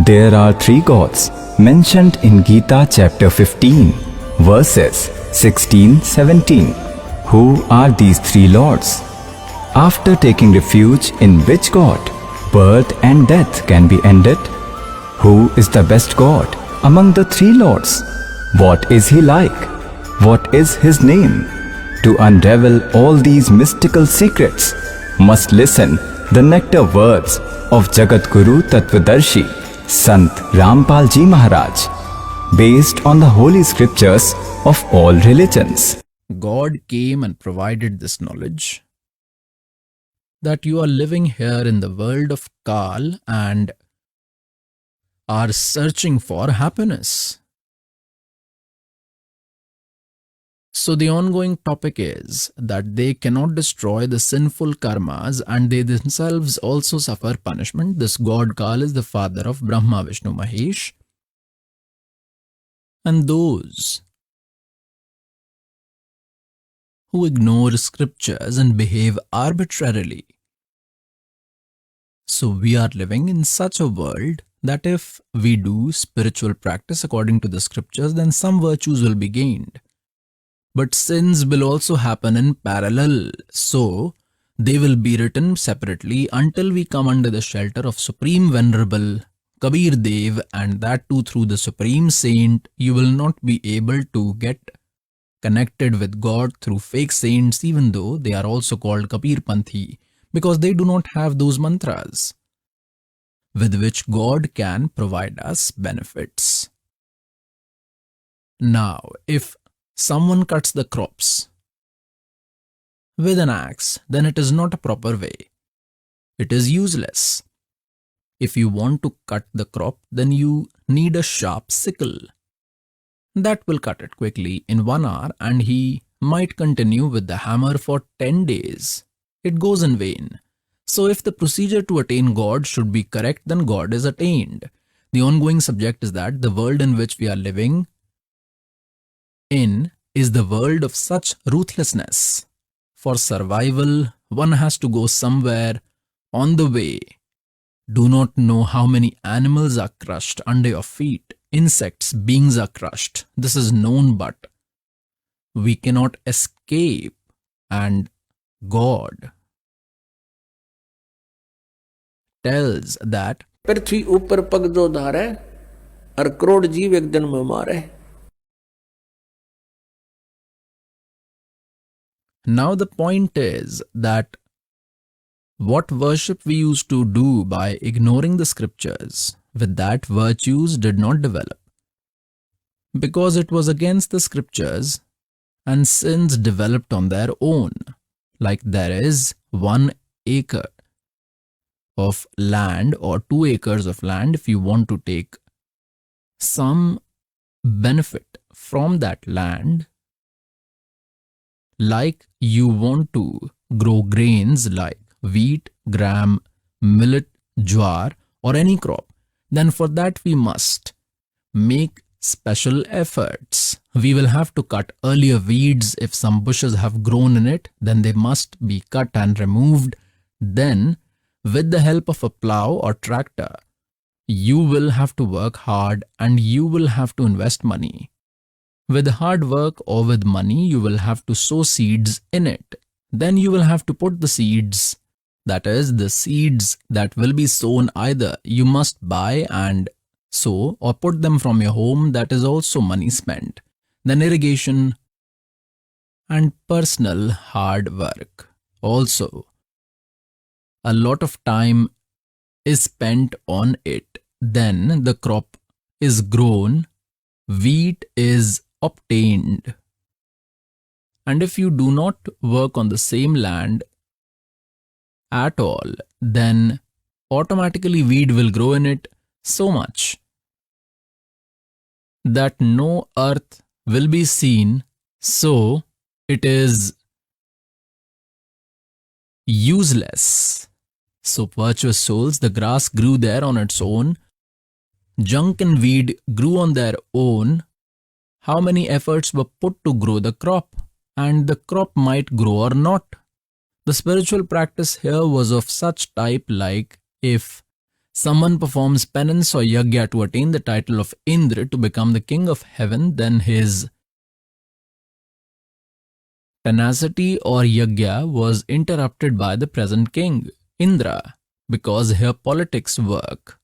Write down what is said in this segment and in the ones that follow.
There are three gods mentioned in Gita chapter 15, verses 16-17. Who are these three lords? After taking refuge in which god birth and death can be ended? Who is the best god among the three lords? What is he like? What is his name? To unravel all these mystical secrets, must listen the nectar words of Jagat Guru Tattvadarshi Sant Rampal Ji Maharaj, based on the holy scriptures of all religions. God came and provided this knowledge that you are living here in the world of Kaal and are searching for happiness. So the ongoing topic is that they cannot destroy the sinful karmas and they themselves also suffer punishment. This god Kaal is the father of Brahma, Vishnu, Mahesh. And those who ignore scriptures and behave arbitrarily. So we are living in such a world that if we do spiritual practice according to the scriptures, then some virtues will be gained. But sins will also happen in parallel, so they will be written separately until we come under the shelter of Supreme Venerable Kabir Dev, and that too through the Supreme Saint. You will not be able to get connected with God through fake saints, even though they are also called Kabir Panthi, because they do not have those mantras with which God can provide us benefits. Now, if someone cuts the crops with an axe, then it is not a proper way. It is useless. If you want to cut the crop, then you need a sharp sickle. That will cut it quickly in 1 hour, and he might continue with the hammer for 10 days. It goes in vain. So if the procedure to attain God should be correct, then God is attained. The ongoing subject is that the world in which we are living in is the world of such ruthlessness. For survival, one has to go somewhere. On the way, do not know how many animals are crushed under your feet. Insects, beings are crushed. This is known, but we cannot escape. And God tells that पृथ्वी ऊपर पग जो धारे और करोड़ जीव एक दिन में मारे. Now the point is that what worship we used to do by ignoring the scriptures, with that virtues did not develop. Because it was against the scriptures, and sins developed on their own. Like there is 1 acre of land or 2 acres of land. If you want to take some benefit from that land, like you want to grow grains like wheat, gram, millet, jowar, or any crop, then for that we must make special efforts. We will have to cut earlier weeds. If some bushes have grown in it, then they must be cut and removed. Then, with the help of a plow or tractor, you will have to work hard and you will have to invest money. With hard work or with money, you will have to sow seeds in it. Then you will have to put the seeds, that is, the seeds that will be sown, either you must buy and sow or put them from your home. That is also money spent. Then irrigation and personal hard work. Also, a lot of time is spent on it. then the crop is grown, wheat is obtained. And if you do not work on the same land at all, then automatically wheat will grow in it so much that no earth will be seen, so it is useless. So virtuous souls, the grass grew there on its own, junk and weed grew on their own. How many efforts were put to grow the crop? And the crop might grow or not. The spiritual practice here was of such type like if someone performs penance or yajna to attain the title of Indra to become the king of heaven, then his tenacity or yajna was interrupted by the present king, Indra, because here politics work.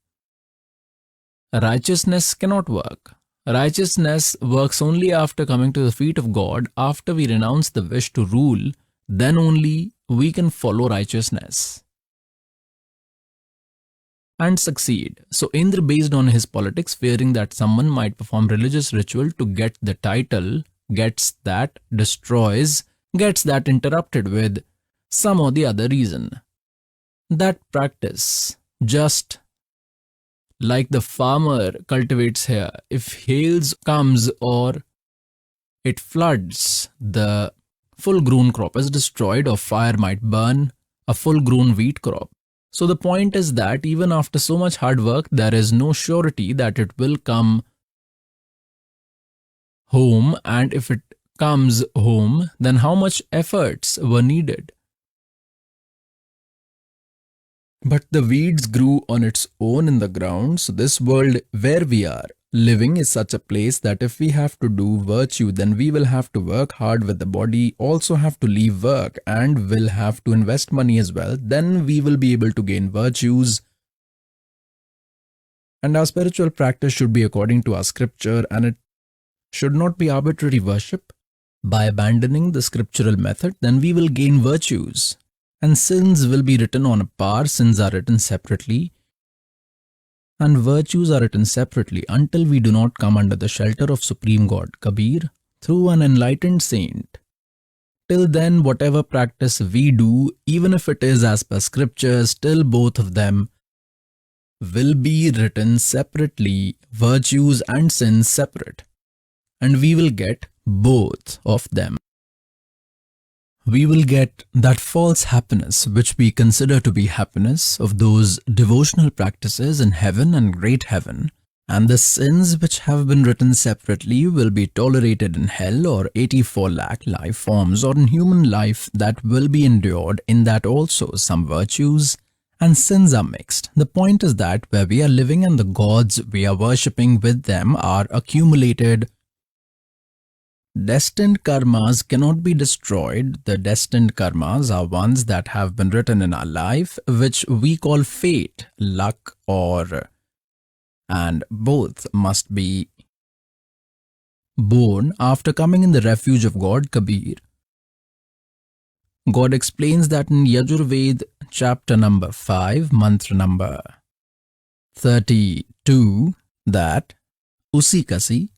Righteousness cannot work. Righteousness works only after coming to the feet of God. After we renounce the wish to rule, then only we can follow righteousness and succeed. So Indra, based on his politics, fearing that someone might perform religious ritual to get the title, gets that, destroys, gets that interrupted with some or the other reason. That practice, just like the farmer cultivates here, if hails comes or it floods, the full-grown crop is destroyed, or fire might burn a full-grown wheat crop. So the point is that even after so much hard work, there is no surety that it will come home, and if it comes home, then how much efforts were needed? But the weeds grew on its own in the ground, so this world where we are living is such a place that if we have to do virtue, then we will have to work hard with the body, also have to leave work, and will have to invest money as well. Then we will be able to gain virtues. And our spiritual practice should be according to our scripture, and it should not be arbitrary worship. By abandoning the scriptural method, then we will gain virtues. And sins will be written on a par. Sins are written separately and virtues are written separately until we do not come under the shelter of Supreme God Kabir through an enlightened saint. Till then, whatever practice we do, even if it is as per scriptures, still both of them will be written separately, virtues and sins separate, and we will get both of them. We will get that false happiness which we consider to be happiness of those devotional practices in heaven and great heaven, and the sins which have been written separately will be tolerated in hell or 84 lakh life forms, or in human life that will be endured. In that also some virtues and sins are mixed. The point is that where we are living and the gods we are worshipping with them are accumulated. Destined karmas cannot be destroyed. The destined karmas are ones that have been written in our life, which we call fate, luck, and both must be born after coming in the refuge of God Kabir. God explains that in Yajurved chapter number 5, mantra number 32, that Usi kasi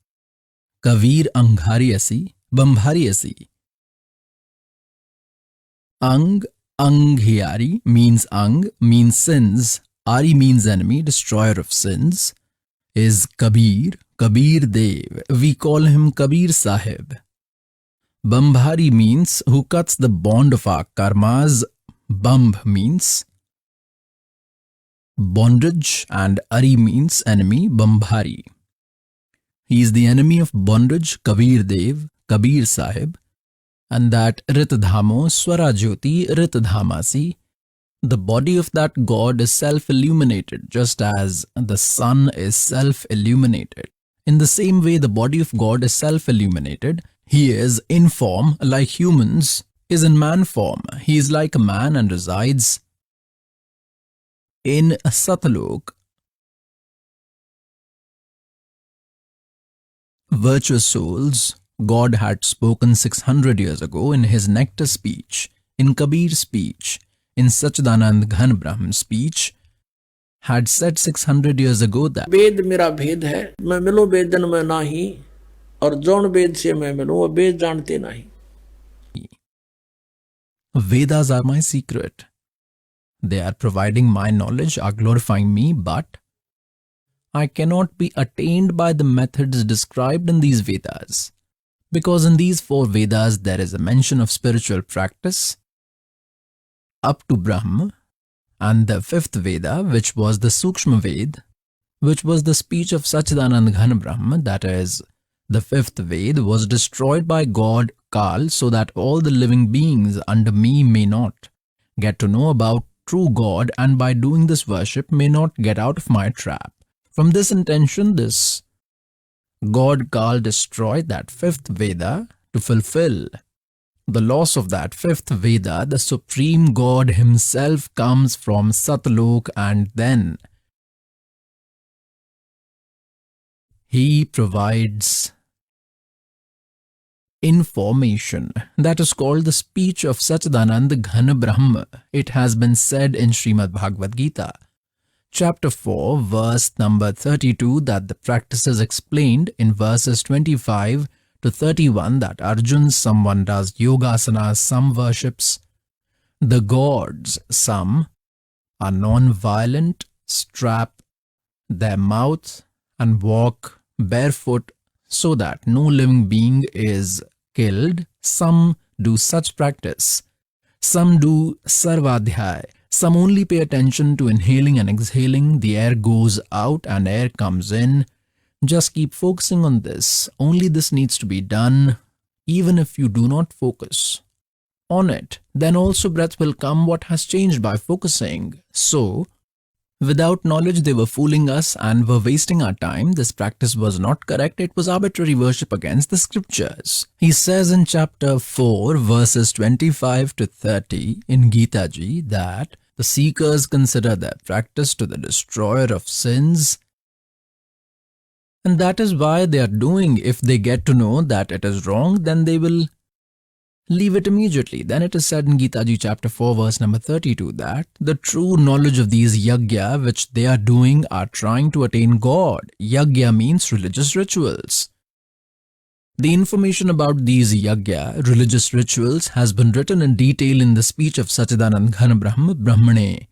Kavir Anghari asi, Bambhari asi. Anghiari means Ang, means sins. Ari means enemy, destroyer of sins. Is Kabir, Kabir Dev. We call him Kabir Sahib. Bambhari means who cuts the bond of our karmas. Bambh means bondage, and Ari means enemy, Bambhari. He is the enemy of bondage, Kabir Dev, Kabir Sahib, and that Ritadhamo Swarajyoti Ritadhamasi. The body of that God is self-illuminated, just as the sun is self-illuminated. In the same way the body of God is self-illuminated, he is in form like humans, is in man form. He is like a man and resides in Satalok. Virtuous souls, God had spoken 600 years ago in his nectar speech, in Kabir's speech, in Sachchidanand Ghan Brahman speech, had said 600 years ago that वेद मेरा भेद है, मैं मिलो वेदन में नाही, और जौन वेद से मैं मिलूं वो वेद जानते नहीं. Vedas are my secret. They are providing my knowledge, are glorifying me, but I cannot be attained by the methods described in these Vedas. Because in these 4 Vedas there is a mention of spiritual practice up to Brahma, and the 5th Veda, which was the Suskhm Veda, which was the speech of Sachchidanand Ghan Brahm, that is, the 5th Veda was destroyed by God Kaal so that all the living beings under me may not get to know about true God, and by doing this worship may not get out of my trap. From this intention, this God Kaal destroyed that 5th Veda to fulfill the loss of that 5th Veda. The Supreme God himself comes from Satlok, and then he provides information that is called the speech of Sachchidanand Ghan Brahm. It has been said in Srimad Bhagavad Gita, chapter 4, verse number 32, that the practice is explained in verses 25 to 31, that Arjun, someone does yogasanas, some worships the gods, some are non-violent, strap their mouth and walk barefoot so that no living being is killed. Some do such practice. Some do sarvadhyay. Some only pay attention to inhaling and exhaling. The air goes out and air comes in. Just keep focusing on this. Only this needs to be done. Even if you do not focus on it, then also breath will come. What has changed by focusing? So, without knowledge, they were fooling us and were wasting our time. This practice was not correct. It was arbitrary worship against the scriptures. He says in chapter 4, verses 25 to 30 in Gita Ji that the seekers consider their practice to the destroyer of sins. And that is why they are doing. If they get to know that it is wrong, then they will leave it immediately. Then it is said in Gita Ji chapter 4 verse number 32 that the true knowledge of these yagya which they are doing are trying to attain God. Yagya means religious rituals. The information about these yagya, religious rituals, has been written in detail in the speech of Sachchidanand Ghan Brahm, Brahmane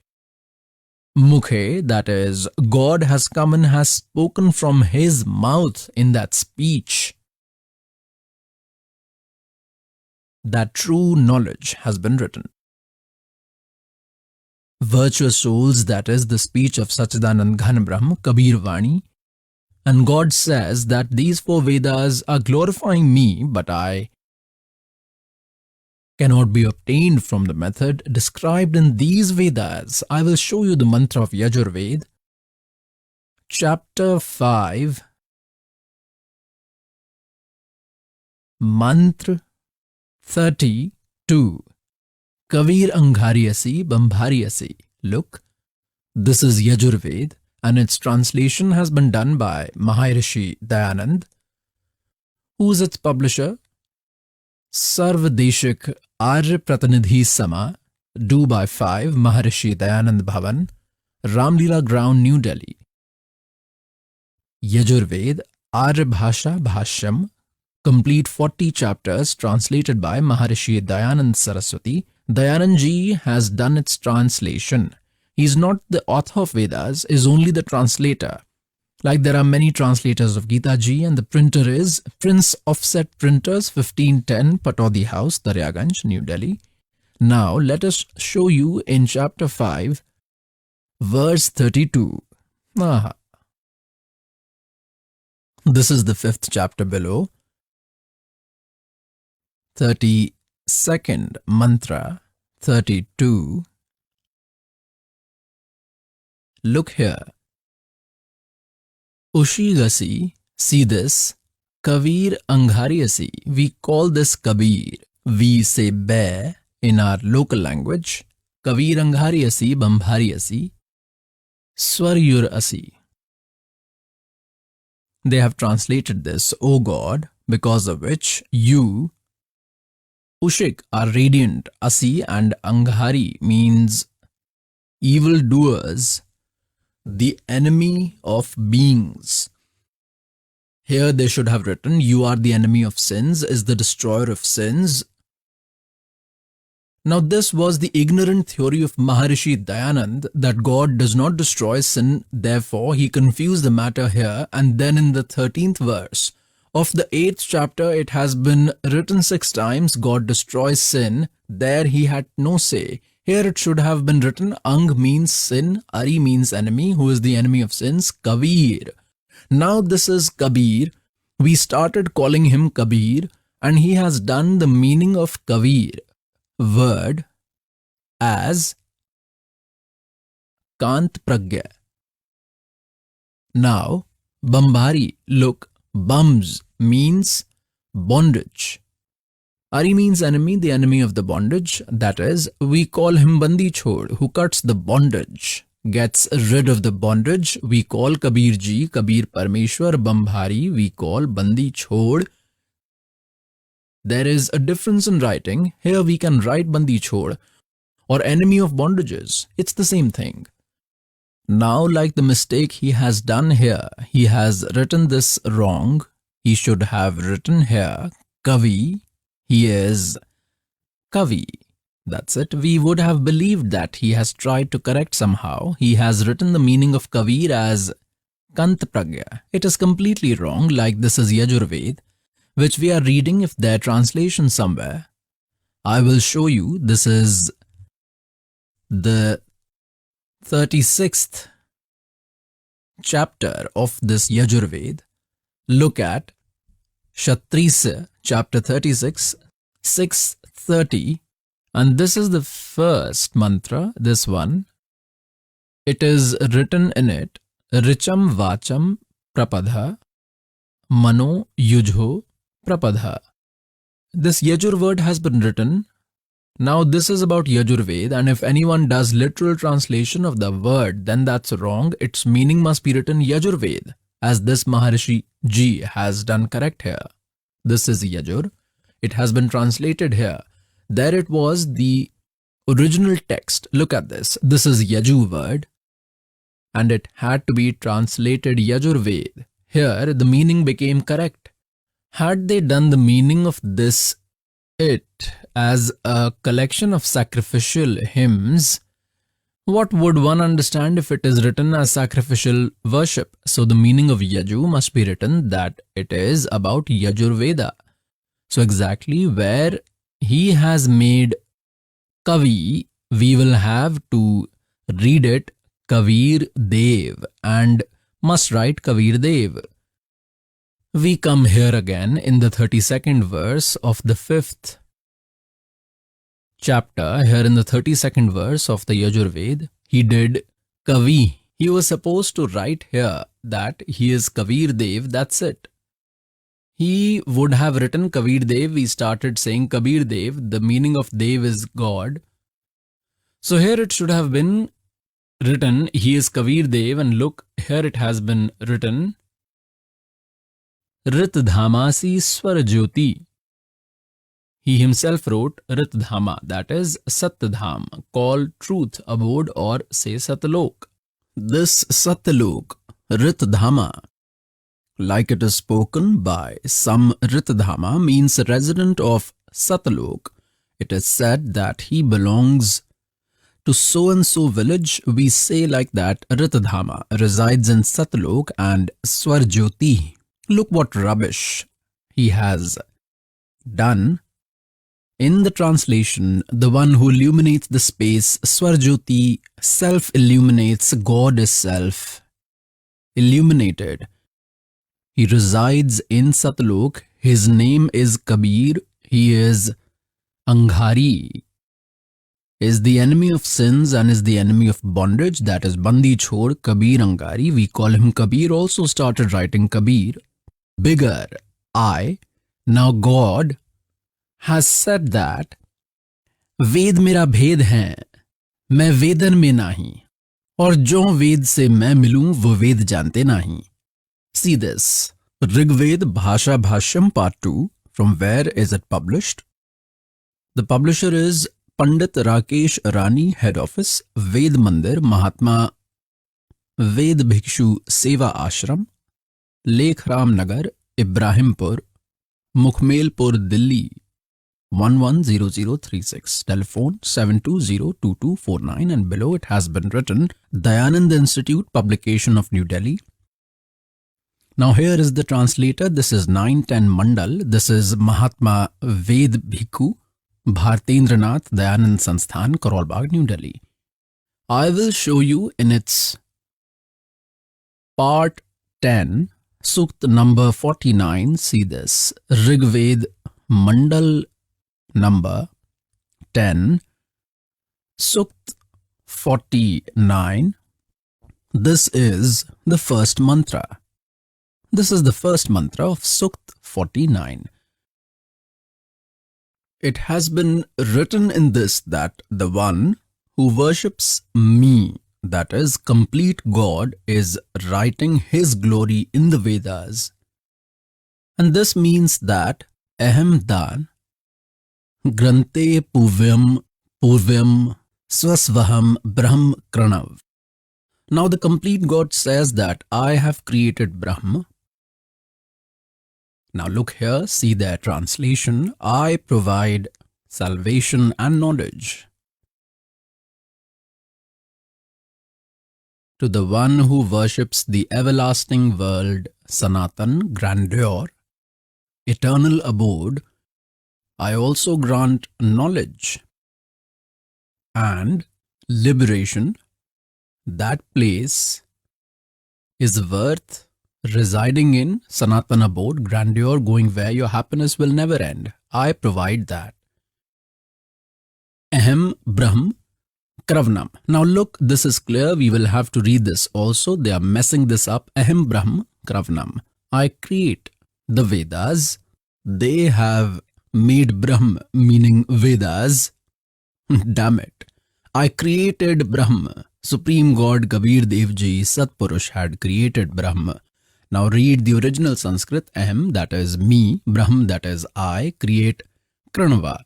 Mukhe, that is, God has come and has spoken from his mouth in that speech. That true knowledge has been written. Virtuous souls, that is the speech of Sachchidanand Ghan Brahm, Kabir Vani, and God says that these 4 Vedas are glorifying me, but I cannot be obtained from the method described in these Vedas. I will show you the mantra of Yajurved, chapter 5, mantra 32. Kavir Anghariyasi Bambhariyasi. Look, this is Yajurved, and its translation has been done by Maharishi Dayanand, who is its publisher. Sarvadeshik Arya Pratinidhi Sama, due by 5, Maharishi Dayanand Bhavan, Ramlila Ground, New Delhi. Yajurved, Arya Bhasha Bhashyam, complete 40 chapters translated by Maharishi Dayanand Saraswati. Dayanand Ji has done its translation. He is not the author of Vedas, is only the translator. Like there are many translators of Gita Ji, and the printer is Prince Offset Printers, 1510 Patodi House, Daryaganj, New Delhi. Now let us show you in chapter 5, verse 32. This is the 5th chapter below. 32nd mantra, 32. Look here. Ushigasi, see this, Kavir Anghariyasi. We call this Kabir. We say bear in our local language. Kavir Anghariyasi Bambhariyasi Swaryurasi. They have translated this, O God, because of which you, Ushik, are radiant. Asi and Anghari means evildoers. the enemy of beings. Here they should have written, you are the enemy of sins, is the destroyer of sins. Now this was the ignorant theory of Maharishi Dayanand, that God does not destroy sin, therefore he confused the matter here, and then in the 13th verse of the 8th chapter it has been written 6 times, God destroys sin, there he had no say. Here it should have been written, Ang means sin, Ari means enemy, who is the enemy of sins, Kabir. Now this is Kabir, we started calling him Kabir, and he has done the meaning of Kabir word as Kant Pragya. Now, Bambari, look, Bums means bondage. Ari means enemy, the enemy of the bondage. That is, we call him Bandi Chhod, who cuts the bondage, gets rid of the bondage. We call Kabir Ji, Kabir Parmeshwar. Bambari, we call Bandi Chhod. There is a difference in writing. Here we can write Bandi Chhod or enemy of bondages. It's the same thing. Now, like the mistake he has done here, he has written this wrong. He should have written here Kavi. He is Kavi. That's it. We would have believed that he has tried to correct somehow. He has written the meaning of Kabir as Kant Pragya. It is completely wrong, like this is Yajurved, which we are reading if their translation somewhere. I will show you. This is the 36th chapter of this Yajurved. Look at Kshatrisa, chapter 36, 630, and this is the first mantra, this one. It is written in it, Richam Vacham Prapadha Mano Yujho Prapadha. This Yajur word has been written. Now this is about Yajurved, and if anyone does literal translation of the word, then that's wrong. Its meaning must be written Yajurved, as this Maharishi Ji has done correct here. This is Yajur. It has been translated here. There it was the original text. Look at this. This is Yaju word, and it had to be translated Yajurved. Here the meaning became correct. Had they done the meaning of this it as a collection of sacrificial hymns, what would one understand if it is written as sacrificial worship? So the meaning of Yaju must be written that it is about Yajurveda. So exactly where he has made Kavi, we will have to read it Kabir Dev and must write Kabir Dev. We come here again in the 32nd verse of the 5th chapter. Here in the 32nd verse of the Yajurved, he did Kavi. He was supposed to write here that he is Kabir Dev, that's it. He would have written Kabir Dev. We started saying Kabir Dev. The meaning of Dev is God. So here it should have been written, he is Kabir Dev, and look, here it has been written Rit Dhamasi Swar Jyoti. He himself wrote Rit Dhama, that is Satdham, called truth, abode, or say Satlok. This Satlok, Rit Dhama, like it is spoken by some Rit Dhama, means resident of Satlok. It is said that he belongs to so and so village. We say like that Rit Dhama resides in Satlok and Swar Jyoti. Look what rubbish he has done. In the translation, the one who illuminates the space, Swarjyoti, self-illuminates, God is self-illuminated. He resides in Satlok. His name is Kabir. He is Anghari, is the enemy of sins and is the enemy of bondage. That is Bandi Chhod, Kabir Anghari. We call him Kabir. Also started writing Kabir. Bigger I. Now God has said that वेद मेरा भेद है, मैं वेदन में नहीं, और जो वेद से मैं मिलूं वो वेद जानते नहीं. See this. Rigved Bhasha Bhashyam Part 2. From where is it published? The publisher is Pandit Rakesh Rani, Head Office, Ved Mandir, Mahatma Ved Bhikshu Seva Ashram, Lekhram Nagar, Ibrahimpur, Mukhmelpur, Delhi 110036. Telephone 7202249, and below it has been written Dayanand Institute, publication of New Delhi. Now here is the translator. This is 910 Mandal. This is Mahatma Ved Bhikkhu, Bhartendranath Dayanand Sansthan, Karol Bagh, New Delhi. I will show you in its part 10, Sukt number 49. See this. Rigved Mandal number 10, Sukt 49. This is the first mantra. This is the first mantra of Sukt 49. It has been written in this that the one who worships me, that is, complete God, is writing his glory in the Vedas. And this means that Aham Dan Grante Purvyam Swasvaham Brahm Kranav. Now the complete God says that I have created Brahma. Now look here, see their translation. I provide salvation and knowledge to the one who worships the everlasting world, Sanatan, grandeur, eternal abode. I also grant knowledge and liberation. That place is worth residing in, Sanatan abode, grandeur, going where your happiness will never end. I provide that. Aham Brahm Kravnam. Now look, this is clear. We will have to read this also. They are messing this up. Aham Brahm Kravnam. I create the Vedas. They have made Brahm, meaning Vedas. Damn it. I created Brahma. Supreme God Kabir Dev Ji, Satpurush, had created Brahma. Now read the original Sanskrit. Aham, that is me. Brahm, that is I. Create Kranava.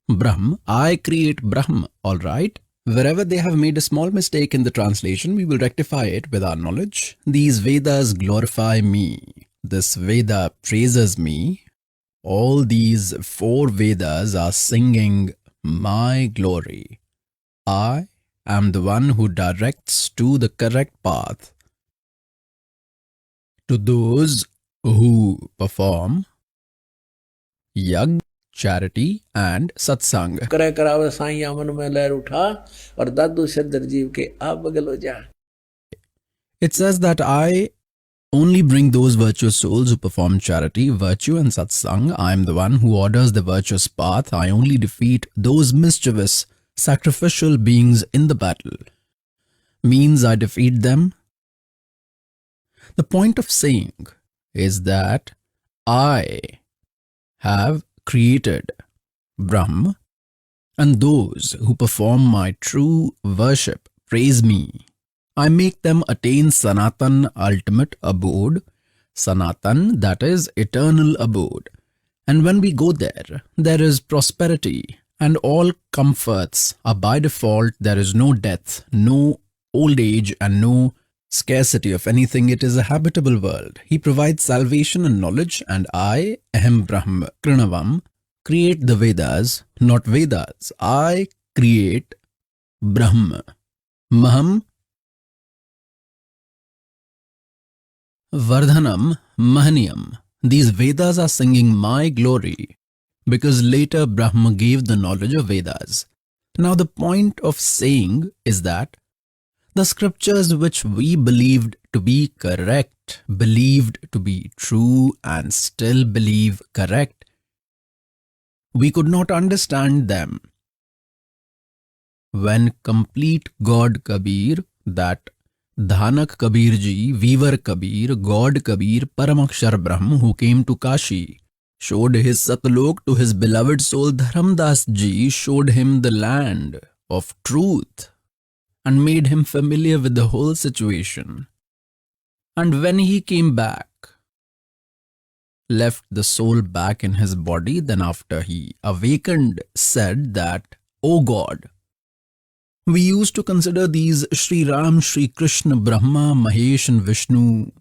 Brahm, I create Brahma. Alright. Wherever they have made a small mistake in the translation, we will rectify it with our knowledge. These Vedas glorify me. This Veda praises me. All these 4 Vedas are singing my glory. I am the one who directs to the correct path. To those who perform yajna, charity and satsang. करे करावे साईं मन में लहर उठा और दादू सिद्धर जीव के आप बगल हो जा. It says that I only bring those virtuous souls who perform charity, virtue and satsang. I am the one who orders the virtuous path. I only defeat those mischievous, sacrificial beings in the battle. Means I defeat them. The point of saying is that I have created Brahma, and those who perform my true worship praise me. I make them attain Sanatan, ultimate abode. Sanatan, that is eternal abode. And when we go there, there is prosperity and all comforts are by default. There is no death, no old age and no scarcity of anything. It is a habitable world. He provides salvation and knowledge, and I, Aham Brahm Krinavam, create the Vedas, not Vedas. I create Brahma. Maham Vardhanam Mahaniyam. These Vedas are singing my glory because later Brahma gave the knowledge of Vedas. Now the point of saying is that the scriptures which we believed to be correct, believed to be true and still believe correct, we could not understand them. When complete God Kabir, that Dhanak Kabir Ji, Weaver Kabir, God Kabir, Paramakshar Brahm, who came to Kashi, showed his Satlok to his beloved soul Dharamdas Ji, showed him the land of truth and made him familiar with the whole situation. And when he came back, left the soul back in his body, then after he awakened, said that, O God, We used to consider these Sri Ram, Sri Krishna, Brahma, Mahesh and Vishnu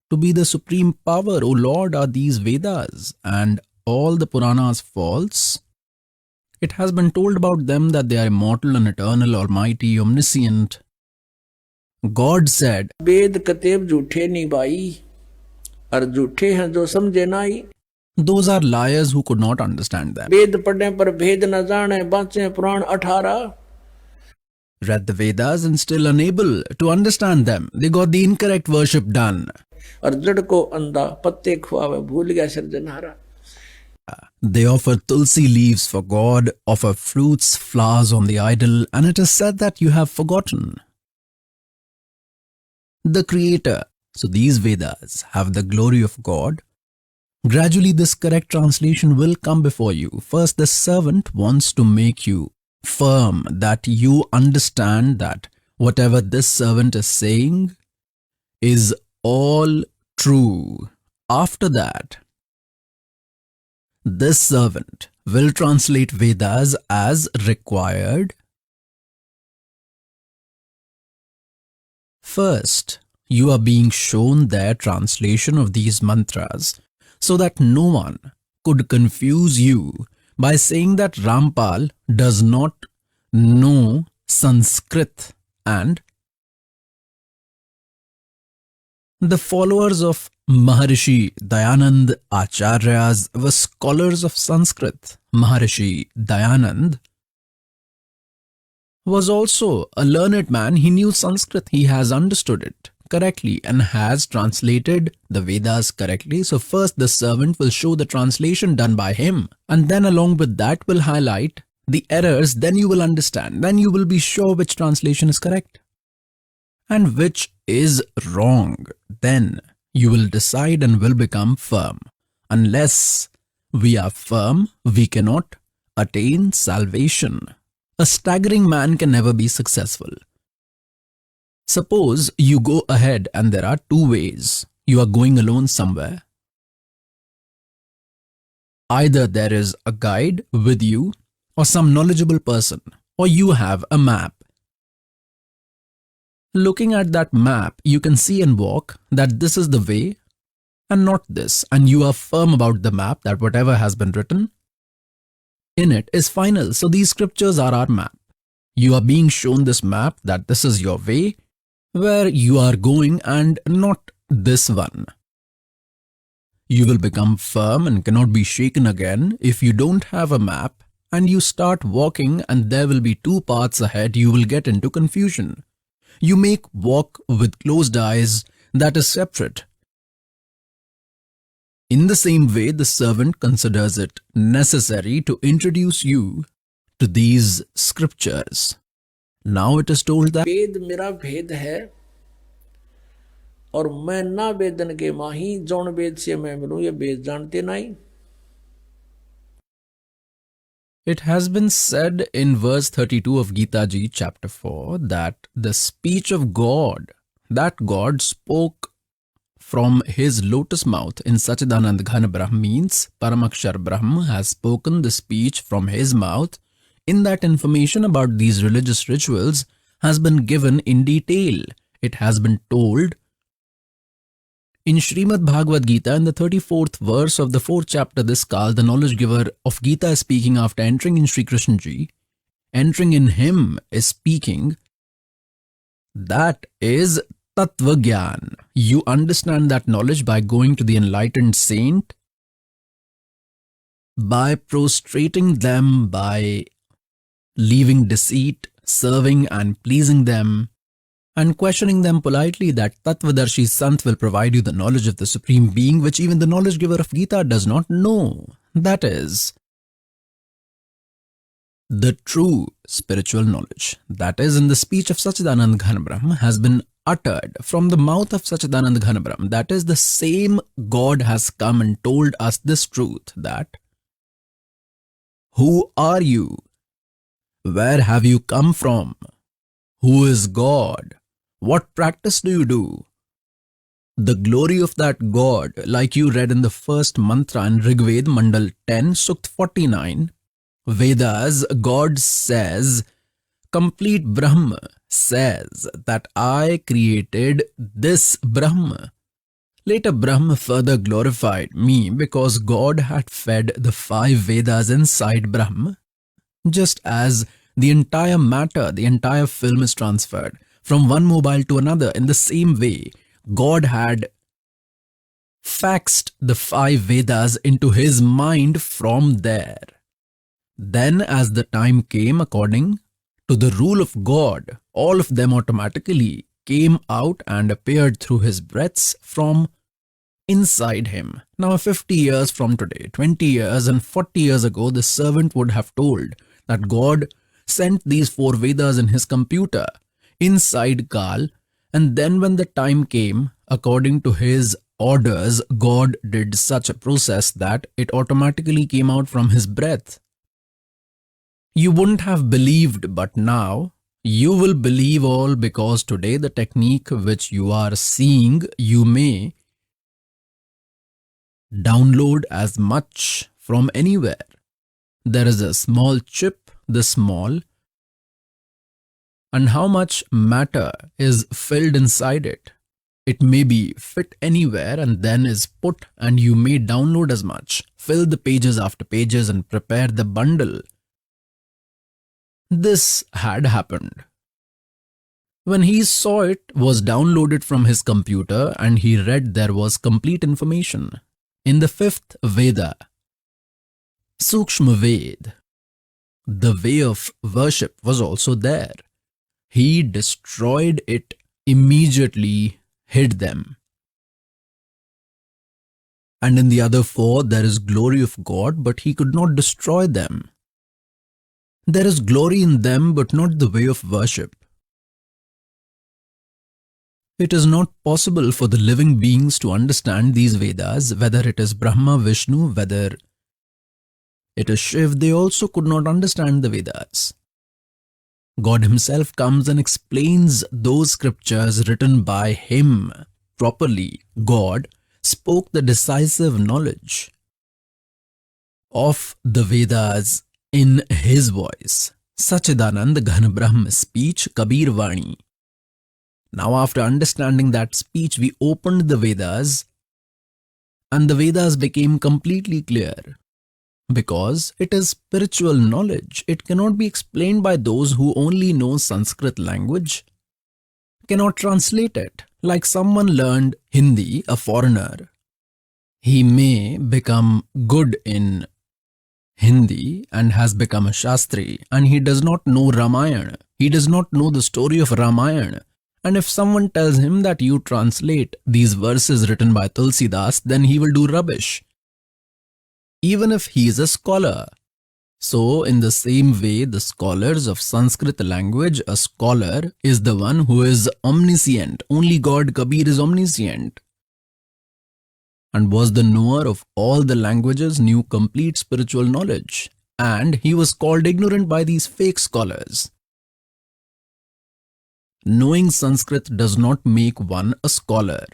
to be the supreme power. O Lord, are these Vedas and all the Puranas false? It has been told about them that they are immortal and eternal, almighty, omniscient. God said, वेद कतेब झूठे नहीं भाई, और झूठे हैं जो समझे नाई. those are liars who could not understand them. वेद पढ़ने पर भेद न जाने, बाँचे पुराण 18. Read the Vedas and still unable to understand them. They got the incorrect worship done. और जड़ को अंधा पत्ते खुआवे, भूल गया सिरजनहारा. They offer tulsi leaves for God, offer fruits, flowers on the idol, and it is said that you have forgotten the Creator. So these Vedas have the glory of God. Gradually this correct translation will come before you. First, the servant wants to make you firm that you understand that whatever this servant is saying is all true. After that, this servant will translate Vedas as required. First, you are being shown their translation of these mantras so that no one could confuse you by saying that Rampal does not know Sanskrit and the followers of Maharishi Dayanand Acharyas were scholars of Sanskrit. Maharishi Dayanand was also a learned man. He knew Sanskrit. He has understood it correctly and has translated the Vedas correctly. So first the servant will show the translation done by him, and then along with that will highlight the errors. Then you will understand. Then you will be sure which translation is correct and which is wrong. Then you will decide and will become firm. Unless we are firm, we cannot attain salvation. A staggering man can never be successful. Suppose you go ahead and there are two ways. You are going alone somewhere. Either there is a guide with you or some knowledgeable person, or you have a map. Looking at that map, you can see and walk that this is the way and not this, and you are firm about the map that whatever has been written in it is final. So these scriptures are our map. You are being shown this map that this is your way where you are going and not this one. You will become firm and cannot be shaken again if you don't have a map and you start walking and there will be two paths ahead. You will get into confusion. You make walk with closed eyes, that is separate. In the same way, the servant considers it necessary to introduce you to these scriptures. Now it is told that वेद मेरा भेद है और मैं ना वेदन के माही, जौन वेद से मैं मिलूं ये वेद जानते नहीं. it has been said in verse 32 of Gita Ji chapter 4 that the speech of God, that God spoke from his lotus mouth in Sachchidanand Ghan Brahm means Paramakshar Brahm has spoken the speech from his mouth. In that information about these religious rituals has been given in detail. It has been told in Srimad Bhagavad Gita in the 34th verse of the 4th chapter. This Kaal, the knowledge giver of Gita, is speaking after entering in Sri Krishna Ji. Entering in him is speaking. That is Tattva Gyan. You understand that knowledge by going to the enlightened saint, by prostrating them, by leaving deceit, serving and pleasing them, and questioning them politely. That Tattvadarshi Sant will provide you the knowledge of the Supreme Being, which even the knowledge giver of Gita does not know. That is the true spiritual knowledge. That is in the speech of Sachchidanand Ghan Brahm has been uttered from the mouth of Sachchidanand Ghan Brahm. That is the same God has come and told us this truth, that who are you? Where have you come from? Who is God? What practice do you do? The glory of that God, like you read in the first mantra in Rigved Mandal 10, Sukt 49, Vedas, God says, complete Brahma says that I created this Brahma. Later Brahma further glorified me because God had fed the 5 Vedas inside Brahma, just as the entire matter, the entire film is transferred from one mobile to another. In the same way, God had faxed the 5 Vedas into his mind from there. Then as the time came, according to the rule of God, all of them automatically came out and appeared through his breaths from inside him. Now 50 years from today, 20 years and 40 years ago, the servant would have told that God sent these 4 Vedas in his computer inside Kaal, and then when the time came, according to his orders, God did such a process that it automatically came out from his breath. You wouldn't have believed, but now you will believe all, because today the technique which you are seeing, you may download as much from anywhere. There is a small chip, this small, and how much matter is filled inside it. It may be fit anywhere and then is put, and you may download as much, fill the pages after pages and prepare the bundle. This had happened. When he saw it was downloaded from his computer and he read, there was complete information. In the 5th Veda, Suskhm Ved, the way of worship was also there. He destroyed it immediately, hid them. And in the other 4, there is glory of God, but he could not destroy them. There is glory in them, but not the way of worship. It is not possible for the living beings to understand these Vedas, whether it is Brahma, Vishnu, whether it is Shiv. They also could not understand the Vedas. God himself comes and explains those scriptures written by him properly. God spoke the decisive knowledge of the Vedas in his voice. Sachchidanand, Ghan Brahm speech, Kabir Vani. Now after understanding that speech, we opened the Vedas and the Vedas became completely clear. Because it is spiritual knowledge, it cannot be explained by those who only know Sanskrit language, cannot translate it. Like someone learned Hindi, a foreigner, he may become good in Hindi and has become a Shastri, and he does not know Ramayana. He does not know the story of Ramayana. And if someone tells him that you translate these verses written by Tulsidas, then he will do rubbish, even if he is a scholar. So in the same way, the scholars of Sanskrit language, a scholar is the one who is omniscient. Only God Kabir is omniscient, and was the knower of all the languages, knew complete spiritual knowledge, and he was called ignorant by these fake scholars. Knowing Sanskrit does not make one a scholar.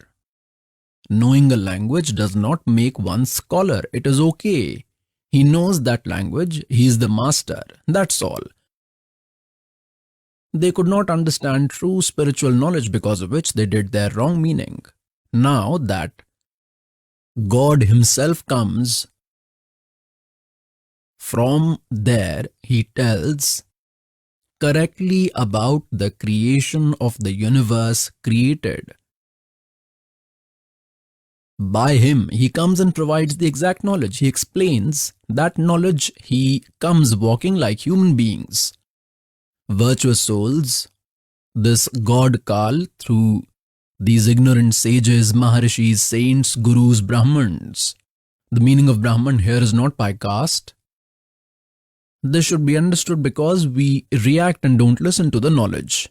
Knowing a language does not make one scholar. It is okay. He knows that language. He is the master. That's all. They could not understand true spiritual knowledge, because of which they did their wrong meaning. Now that God himself comes from there, he tells correctly about the creation of the universe created. By him, he comes and provides the exact knowledge. He explains that knowledge. He comes walking like human beings, virtuous souls. This God Kaal, through these ignorant sages, Maharishis, saints, gurus, Brahmins. The meaning of Brahman here is not by caste. This should be understood because we react and don't listen to the knowledge.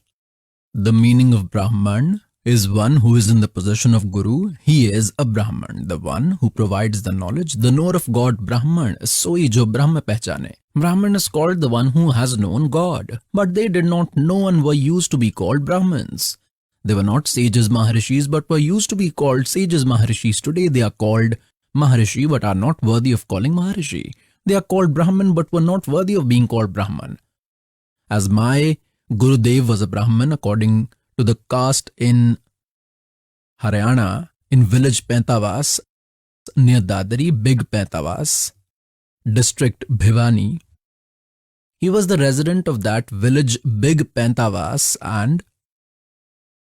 The meaning of Brahman is one who is in the possession of Guru. He is a Brahman, the one who provides the knowledge, the knower of God. Brahman, soi jo Brahma pehchane. Brahman is called the one who has known God, but they did not know and were used to be called Brahmins. They were not sages, Maharishis, but were used to be called sages, Maharishis. Today they are called Maharishi, but are not worthy of calling Maharishi. They are called Brahmin but were not worthy of being called Brahman. As my Gurudev was a Brahmin according to the caste in Haryana, in village Paintavas near Dadri, Big Paintavas, district Bhiwani. He was the resident of that village Big Paintavas and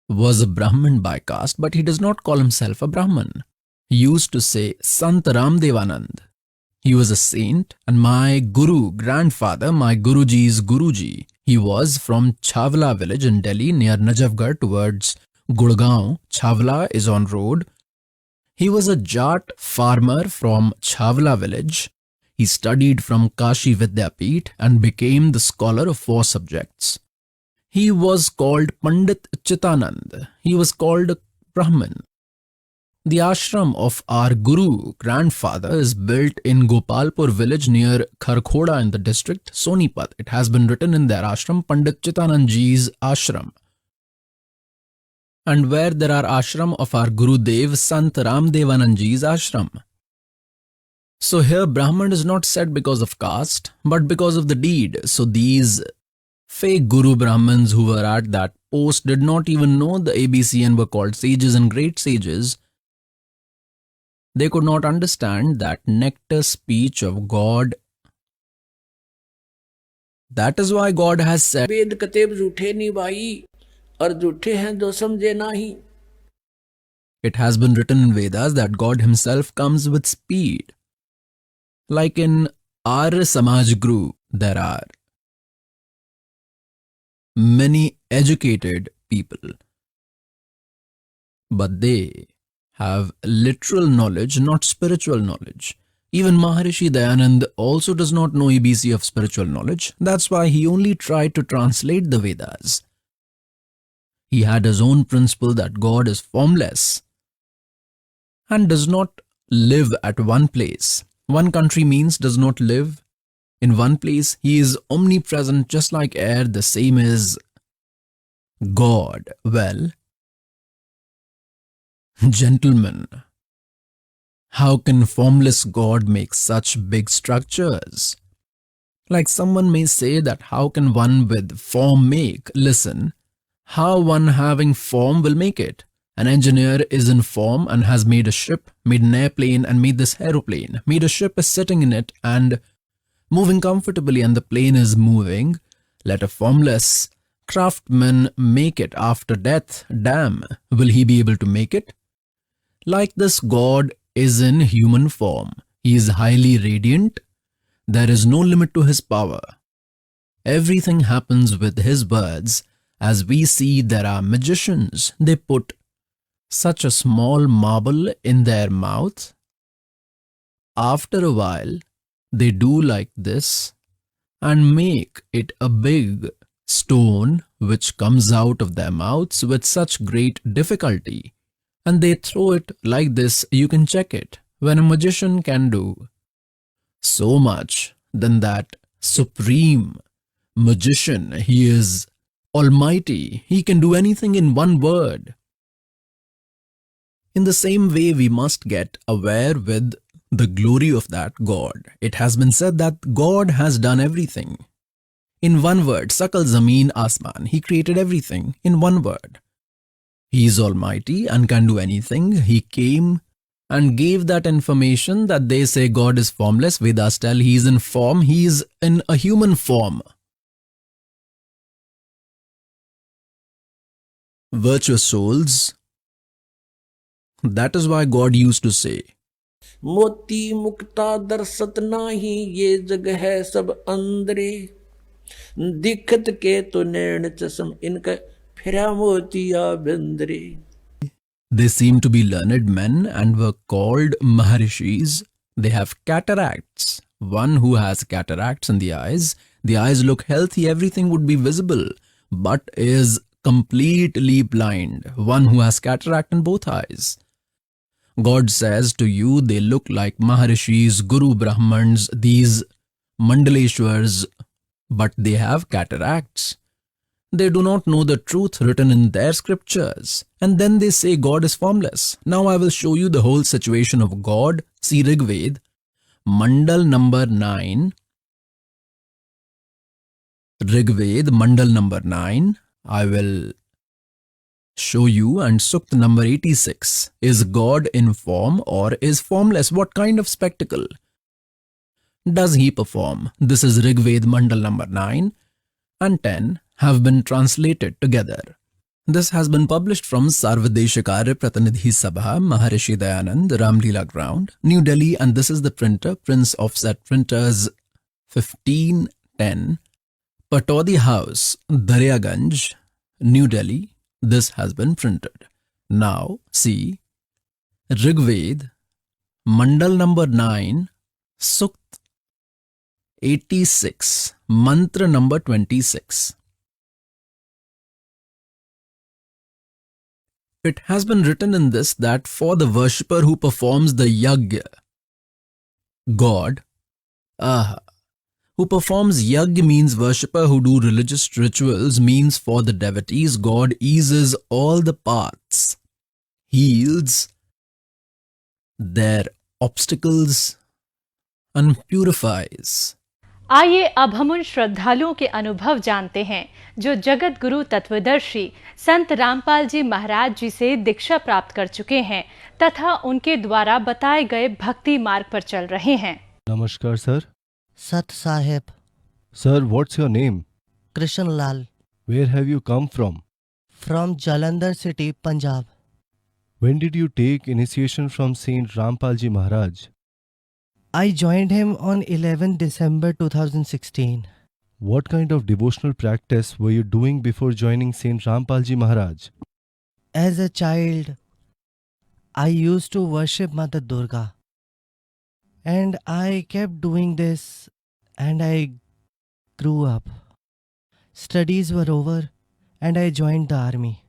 was a Brahmin by caste, but he does not call himself a Brahmin. He used to say Sant Ramdevanand. He was a saint, and my Guru, grandfather, my Guruji's Guruji, he was from Chhavla village in Delhi near Najafgarh towards Gurgaon. Chhavla is on road. He was a Jat farmer from Chhavla village. He studied from Kashi Vidyapith and became the scholar of 4 subjects. He was called Pandit Chitanand. He was called Brahmin. The ashram of our Guru grandfather is built in Gopalpur village near Kharkhoda in the district Sonipat. It has been written in their ashram, Pandit Chitanand Ji's ashram. And where there are ashram of our Gurudev, Sant Ramdevanand Ji's ashram. So here Brahman is not said because of caste, but because of the deed. So these fake Guru Brahmins who were at that post did not even know the ABC and were called sages and great sages. They could not understand that nectar speech of God. That is why God has said, वेद कतेब झूठे नहीं भाई और झूठे हैं जो समझे नहीं. It has been written in Vedas that God himself comes with speed. Like in Arya Samaj group, there are many educated people, but they have literal knowledge, not spiritual knowledge. Even Maharishi Dayanand also does not know ABC of spiritual knowledge. That's why he only tried to translate the Vedas. He had his own principle that God is formless and does not live at one place. One country means does not live in one place. He is omnipresent just like air. The same is God. Well, gentlemen, how can formless God make such big structures? Like someone may say that how can one with form make? Listen, how one having form will make it? An engineer is in form and has made a ship, made an airplane and made this aeroplane. Made a ship is sitting in it and moving comfortably and the plane is moving. Let a formless craftsman make it after death. Damn, will he be able to make it? Like this, God is in human form. He is highly radiant. There is no limit to his power. Everything happens with his words. As we see, there are magicians. They put such a small marble in their mouth. After a while, they do like this and make it a big stone which comes out of their mouths with such great difficulty. And they throw it like this. You can check it. When a magician can do so much, then that supreme magician, he is almighty. He can do anything in one word. In the same way, we must get aware with the glory of that God. It has been said that God has done everything. In one word, Sakal Zameen Asman, he created everything in one word. He is almighty and can do anything. He came and gave that information that they say God is formless. Vedas tell he is in form. He is in a human form. Virtuous souls. That is why God used to say, मोती मुक्ता दर्शत नाही ये जग है सब अंदरे दिखत के तो नैन चश्म इनका फिरा मोतिया बिंदरे. They seem to be learned men and were called Maharishis. They have cataracts. One who has cataracts in the eyes look healthy, everything would be visible, but is completely blind. One who has cataract in both eyes. God says to you, they look like Maharishis, Guru Brahmans, these Mandaleshwars, but they have cataracts. They do not know the truth written in their scriptures. And then they say God is formless. Now I will show you the whole situation of God. See Rig Ved, Mandal number 9, Rigved, Mandal number 9, I will show you, and Sukt number 86. Is God in form or is formless? What kind of spectacle does he perform? This is Rigved, Mandal number 9 and 10 have been translated together. This has been published from Sarvadeshikarya Pratinidhi Sabha, Maharishi Dayanand, Ramlila Ground, New Delhi, and this is the printer, Prince Offset Printers, 1510, Patodi House, Daryaganj, New Delhi. This has been printed. Now see Rigved, Mandal number 9, Sukt 86, Mantra number 26. It has been written in this that for the worshipper who performs the yagya, God, who performs yagya means worshipper who do religious rituals, means for the devotees, God eases all the paths, heals their obstacles and purifies. आइए अब हम उन श्रद्धालुओं के अनुभव जानते हैं जो जगत गुरु तत्वदर्शी संत रामपाल जी महाराज जी से दीक्षा प्राप्त कर चुके हैं तथा उनके द्वारा बताए गए भक्ति मार्ग पर चल रहे हैं। नमस्कार sir. Sat Sahib, Sir, what's your name? Krishan Lal, Where have you come from? from Jalandhar city, Punjab. When did you take initiation from Saint Rampal Ji Maharaj? I joined him on 11 December 2016. What kind of devotional practice were you doing before joining Saint Rampal Ji Maharaj? As a child, I used to worship Mother Durga. And I kept doing this and I grew up. Studies were over and I joined the army.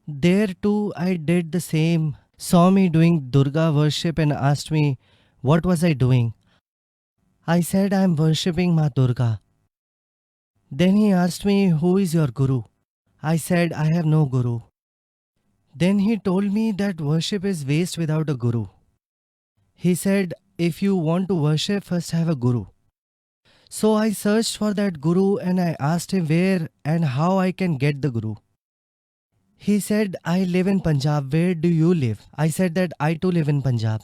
There too I did the same, saw me doing Durga worship and asked me what was I doing. I said I am worshipping Ma Durga. Then he asked me, who is your guru? I said I have no guru. Then he told me that worship is waste without a guru. He said, if you want to worship, first have a guru. So I searched for that guru and I asked him where and how I can get the guru. He said, I live in Punjab. Where do you live? I said that I too live in Punjab.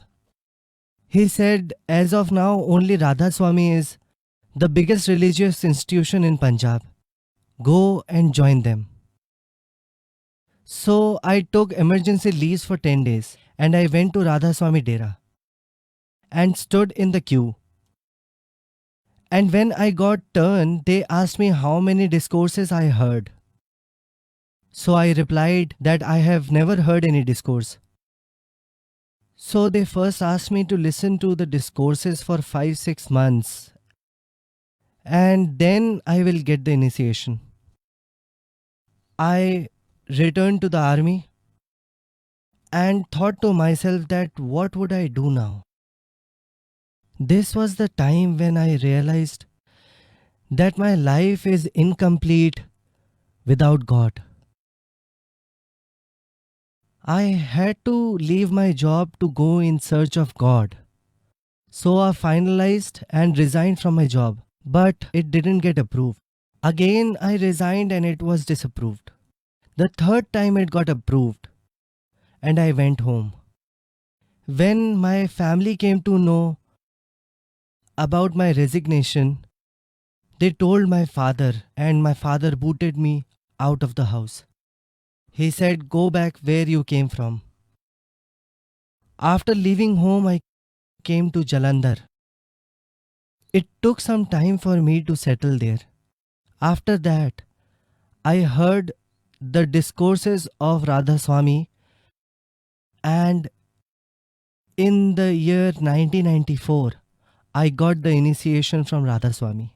He said, as of now, only Radhasoami is the biggest religious institution in Punjab. Go and join them. So I took emergency leaves for 10 days and I went to Radhasoami Dera and stood in the queue. And when I got turn, they asked me how many discourses I heard. So I replied that I have never heard any discourse. So they first asked me to listen to the discourses for 5-6 months and then I will get the initiation. I returned to the army and thought to myself that what would I do now? This was the time when I realized that my life is incomplete without God. I had to leave my job to go in search of God. So I finalized and resigned from my job, but it didn't get approved. Again I resigned and it was disapproved. The third time it got approved and I went home. When my family came to know about my resignation, they told my father and my father booted me out of the house. He said, go back where you came from. After leaving home, I came to Jalandhar. It took some time for me to settle there. After that, I heard the discourses of Radhasoami, and in the year 1994, I got the initiation from Radhasoami.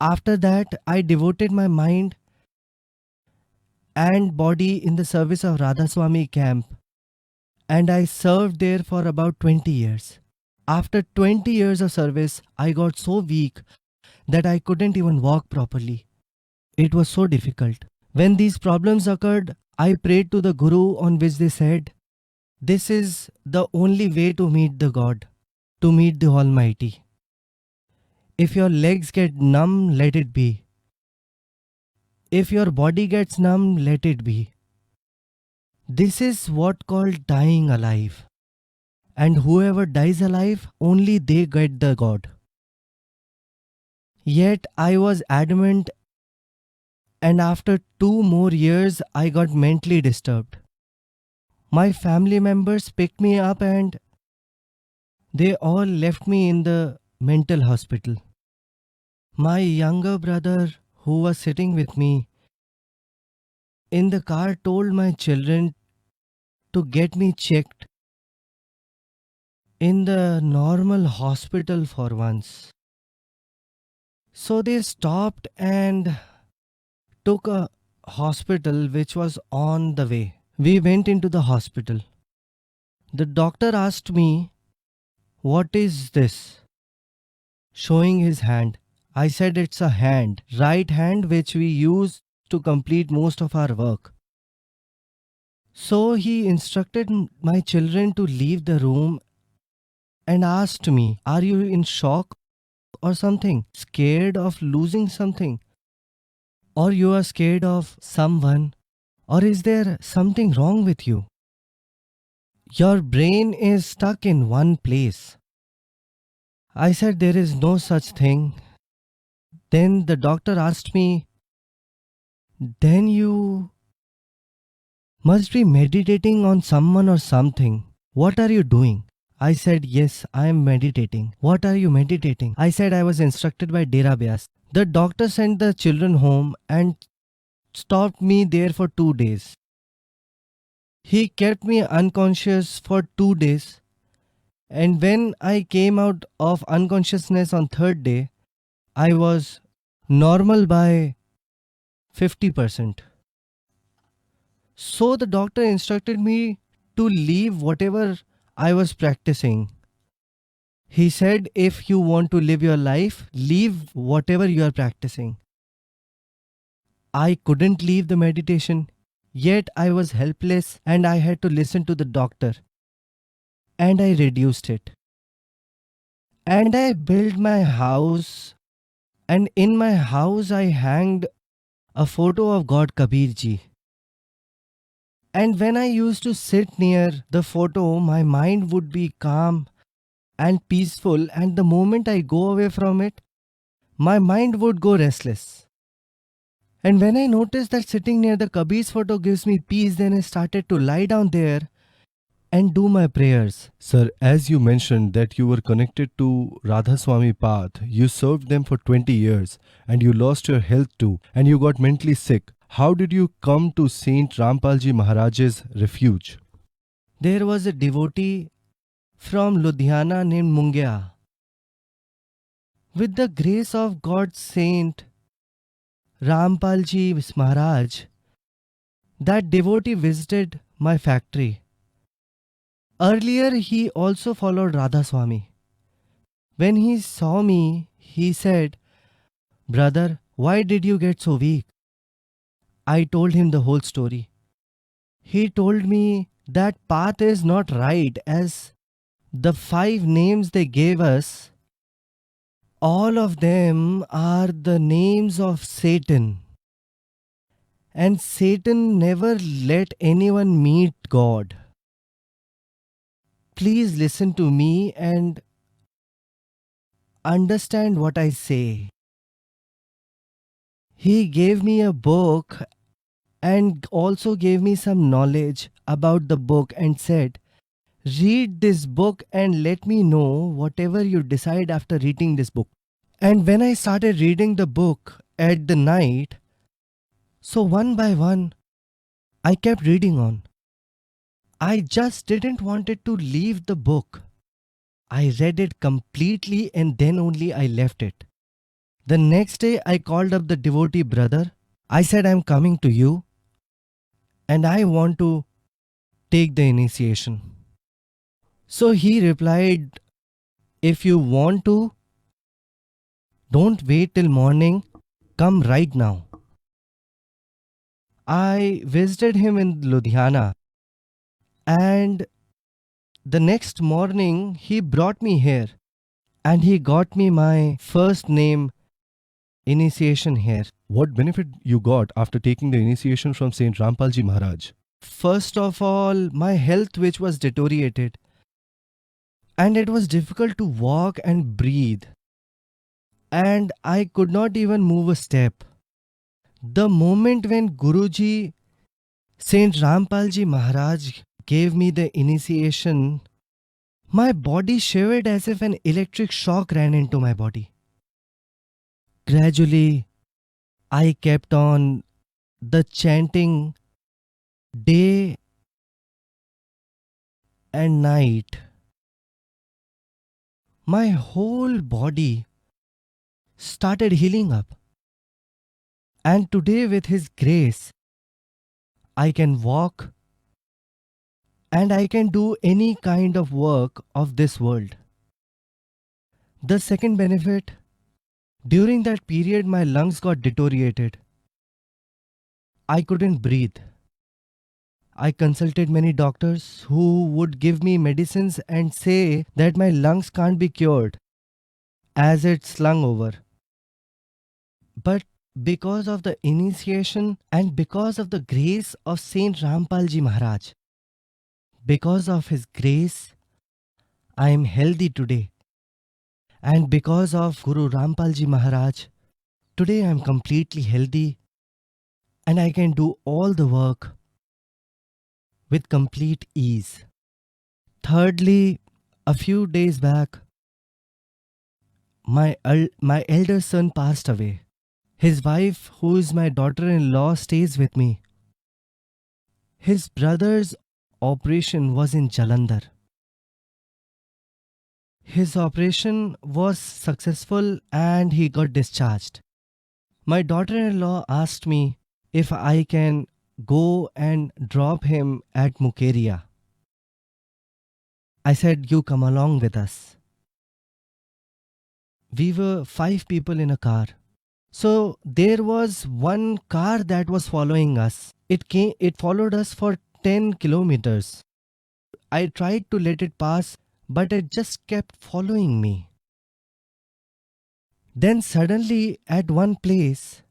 After that, I devoted my mind and body in the service of Radhasoami camp, and I served there for about 20 years. After 20 years of service, I got so weak that I couldn't even walk properly. It was so difficult. When these problems occurred, I prayed to the Guru, on which they said This is the only way to meet the God, to meet the Almighty. If your legs get numb, let it be. If your body gets numb, let it be. This is what called dying alive. And whoever dies alive, only they get the God. Yet I was adamant, and after 2 more years, I got mentally disturbed. My family members picked me up and they all left me in the mental hospital. My younger brother, who was sitting with me in the car, told my children to get me checked in the normal hospital for once. So they stopped and took a hospital which was on the way. We went into the hospital. The doctor asked me, "What is this?" Showing his hand. I said it's a hand, right hand, which we use to complete most of our work. So he instructed my children to leave the room and asked me, "Are you in shock or something? Scared of losing something? Or you are scared of someone? Or is there something wrong with you? Your brain is stuck in one place." I said, "There is no such thing." Then the doctor asked me, "Then you must be meditating on someone or something. What are you doing?" I said, "Yes, I am meditating." "What are you meditating?" I said, "I was instructed by Dera Vyas." The doctor sent the children home and stopped me there for 2 days. He kept me unconscious for 2 days. And when I came out of unconsciousness on 3rd day, I was normal by 50%. So the doctor instructed me to leave whatever I was practicing. He said, if you want to live your life, leave whatever you are practicing. I couldn't leave the meditation, yet I was helpless and I had to listen to the doctor. And I reduced it. And I built my house, and in my house I hanged a photo of God Kabir Ji. And when I used to sit near the photo, my mind would be calm and peaceful, and the moment I go away from it, my mind would go restless. And when I noticed that sitting near the Kabir's photo gives me peace, then I started to lie down there and do my prayers. Sir, as you mentioned that you were connected to Radhasoami Panth, you served them for 20 years and you lost your health too and you got mentally sick. How did you come to Saint Rampal Ji Maharaj's refuge? There was a devotee from Ludhiana named Mungia. With the grace of God's Saint Rampal Ji Maharaj, that devotee visited my factory. Earlier, he also followed Radhasoami. When he saw me, he said, "Brother, why did you get so weak?" I told him the whole story. He told me that path is not right, as the 5 names they gave us, all of them are the names of Satan. And Satan never let anyone meet God. Please listen to me and understand what I say. He gave me a book and also gave me some knowledge about the book and said, "Read this book and let me know whatever you decide after reading this book." And when I started reading the book at the night, so one by one, I kept reading on. I just didn't want it to leave the book. I read it completely and then only I left it. The next day I called up the devotee brother. I said, "I'm coming to you and I want to take the initiation." So he replied, "If you want to, don't wait till morning, come right now." I visited him in Ludhiana and the next morning he brought me here and he got me my first name initiation here. What benefit you got after taking the initiation from Saint Rampal Ji Maharaj? First of all, my health which was deteriorated and it was difficult to walk and breathe and I could not even move a step. The moment when Guruji, Saint Rampal Ji Maharaj gave me the initiation, my body shivered as if an electric shock ran into my body. Gradually, I kept on the chanting day and night. My whole body started healing up. And today, with His grace, I can walk and I can do any kind of work of this world. The second benefit, during that period, my lungs got deteriorated. I couldn't breathe. I consulted many doctors who would give me medicines and say that my lungs can't be cured as it's slung over. But because of the initiation and because of the grace of Saint Rampal Ji Maharaj, because of his grace, I am healthy today. And because of Guru Rampal Ji Maharaj, today I am completely healthy and I can do all the work with complete ease. Thirdly, a few days back, my elder son passed away. His wife, who is my daughter-in-law, stays with me. His brother's operation was in Jalandhar. His operation was successful and he got discharged. My daughter-in-law asked me if I can go and drop him at Mukeria. I said, you come along with us. We were 5 people in a car. So there was one car that was following us. It followed us for 10 kilometers. I tried to let it pass, but it just kept following me. Then suddenly at one place,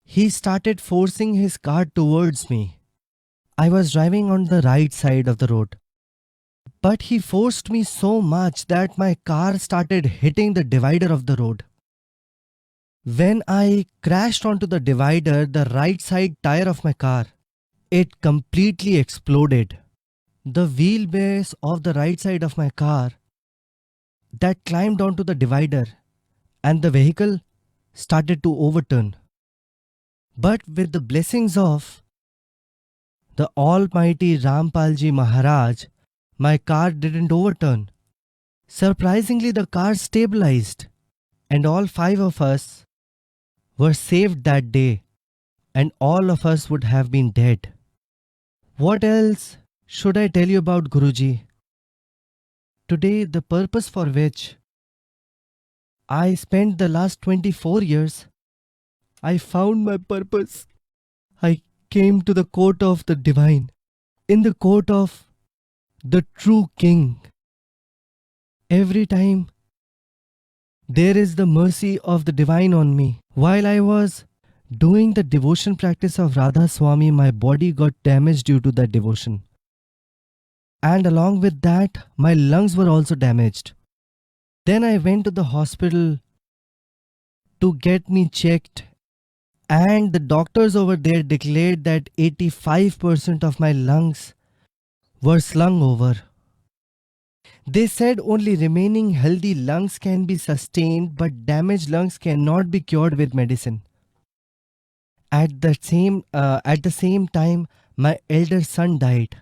he started forcing his car towards me. I was driving on the right side of the road. But he forced me so much that my car started hitting the divider of the road. When I crashed onto the divider, the right side tire of my car, it completely exploded. The wheelbase of the right side of my car that climbed onto the divider and the vehicle started to overturn. But with the blessings of the Almighty Rampal Ji Maharaj, my car didn't overturn. Surprisingly, the car stabilized and all 5 of us were saved that day and all of us would have been dead. What else should I tell you about Guruji? Today, the purpose for which I spent the last 24 years, I found my purpose. I came to the court of the divine, in the court of the true king. Every time there is the mercy of the divine on me. While I was doing the devotion practice of Radhasoami, my body got damaged due to that devotion. And along with that, my lungs were also damaged. Then I went to the hospital to get me checked, and the doctors over there declared that 85% of my lungs were slung over. They said only remaining healthy lungs can be sustained, but damaged lungs cannot be cured with medicine. At the same time, my elder son died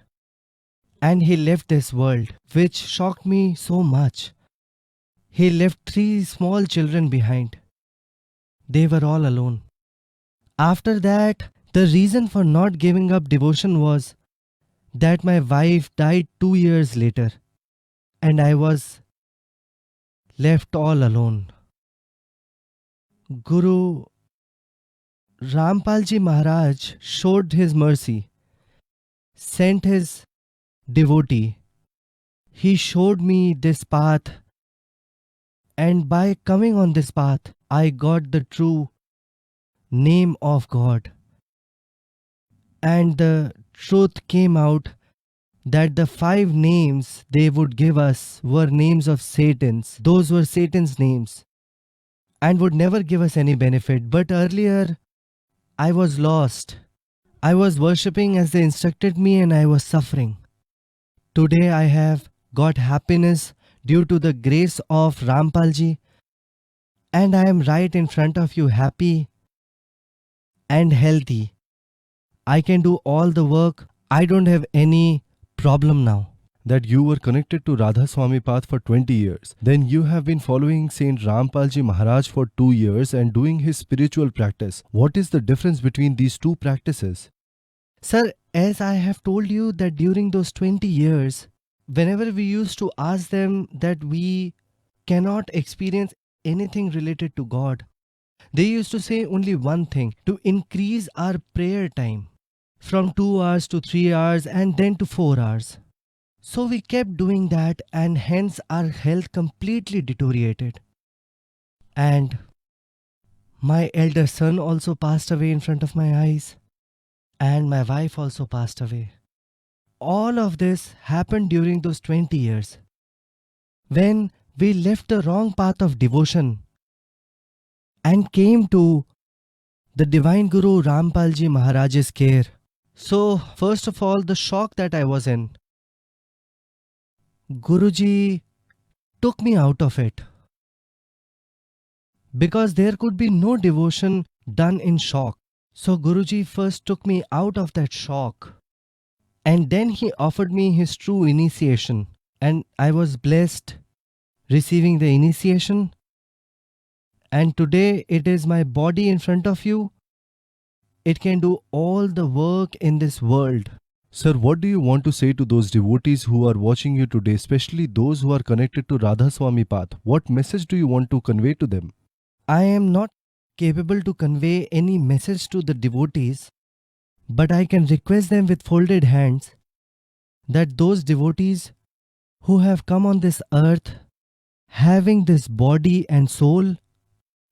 and he left this world, which shocked me so much. He left 3 small children behind. They were all alone. After that, the reason for not giving up devotion was that my wife died 2 years later and I was left all alone. Guru Rampal Ji Maharaj showed his mercy, sent his devotee he showed me this path, and by coming on this path, I got the true name of God. And the truth came out that the 5 names they would give us were names of Satans. Those were Satan's names and would never give us any benefit. But earlier, I was lost. I was worshipping as they instructed me and I was suffering. Today I have got happiness due to the grace of Rampal Ji, and I am right in front of you, happy and healthy. I can do all the work. I don't have any problem now. That you were connected to Radhasoami Panth for 20 years. Then you have been following Saint Rampal Ji Maharaj for 2 years and doing his spiritual practice. What is the difference between these two practices? Sir, as I have told you that during those 20 years, whenever we used to ask them that we cannot experience anything related to God, they used to say only one thing: to increase our prayer time from 2 hours to 3 hours and then to 4 hours. So we kept doing that, and hence our health completely deteriorated. And my elder son also passed away in front of my eyes, and my wife also passed away. All of this happened during those 20 years, when we left the wrong path of devotion and came to the Divine Guru Rampal Ji Maharaj's care. So, first of all, the shock that I was in, Guruji took me out of it, because there could be no devotion done in shock. So Guruji first took me out of that shock, and then he offered me his true initiation, and I was blessed receiving the initiation. And today it is my body in front of you. It can do all the work in this world. Sir, what do you want to say to those devotees who are watching you today, especially those who are connected to Radhasoami Panth? What message do you want to convey to them? I am not capable to convey any message to the devotees, but I can request them with folded hands that those devotees who have come on this earth having this body and soul,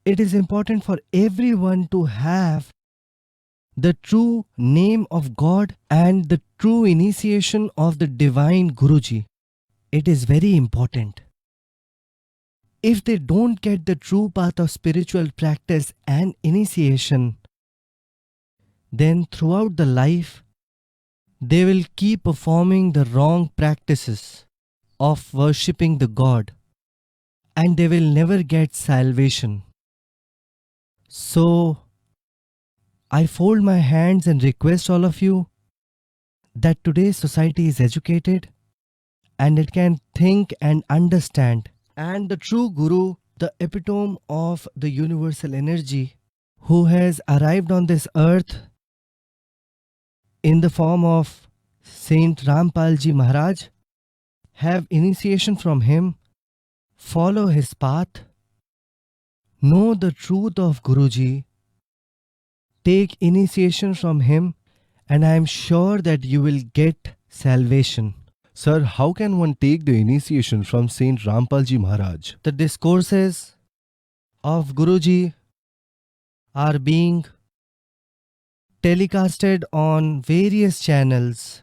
it is important for everyone to have the true name of God and the true initiation of the divine Guruji. It is very important. If they don't get the true path of spiritual practice and initiation, then throughout the life, they will keep performing the wrong practices of worshipping the God, and they will never get salvation. So, I fold my hands and request all of you that today's society is educated and it can think and understand. And the true Guru, the epitome of the universal energy, who has arrived on this earth in the form of Saint Rampal Ji Maharaj, have initiation from him, follow his path, know the truth of Guruji, take initiation from him, and I am sure that you will get salvation. Sir, how can one take the initiation from Saint Rampal Ji Maharaj? The discourses of Guruji are being telecasted on various channels.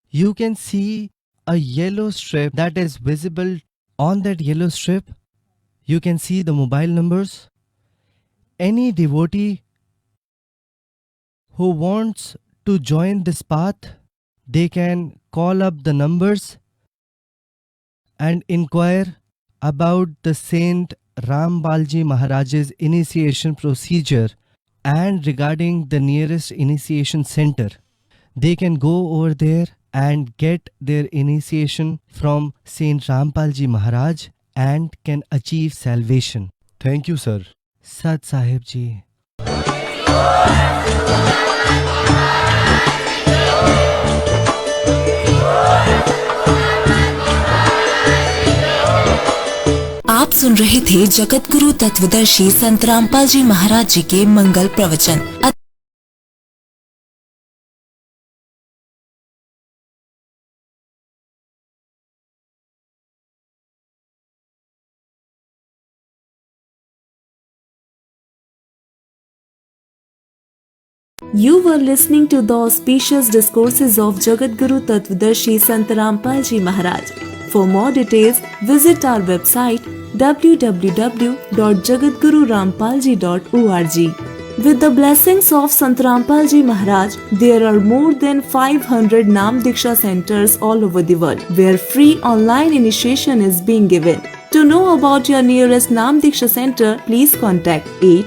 You can see a yellow strip that is visible. On that yellow strip, you can see the mobile numbers. Any devotee who wants to join this path, they can call up the numbers and inquire about the Saint Rampal Ji Maharaj's initiation procedure and regarding the nearest initiation center. They can go over there and get their initiation from Saint Rampal Ji Maharaj and can achieve salvation. Thank you, sir. Sat Sahib Ji. आप सुन रहे थे जगत गुरु तत्वदर्शी संत रामपाल जी महाराज जी के मंगल प्रवचन। You were listening to the auspicious discourses of Jagadguru Tattvadarshi Sant Rampal Ji Maharaj. For more details, visit our website www.jagadgururampalji.org. With the blessings of Sant Rampal Ji Maharaj, there are more than 500 Nam Diksha centers all over the world where free online initiation is being given. To know about your nearest Nam Diksha center, please contact 8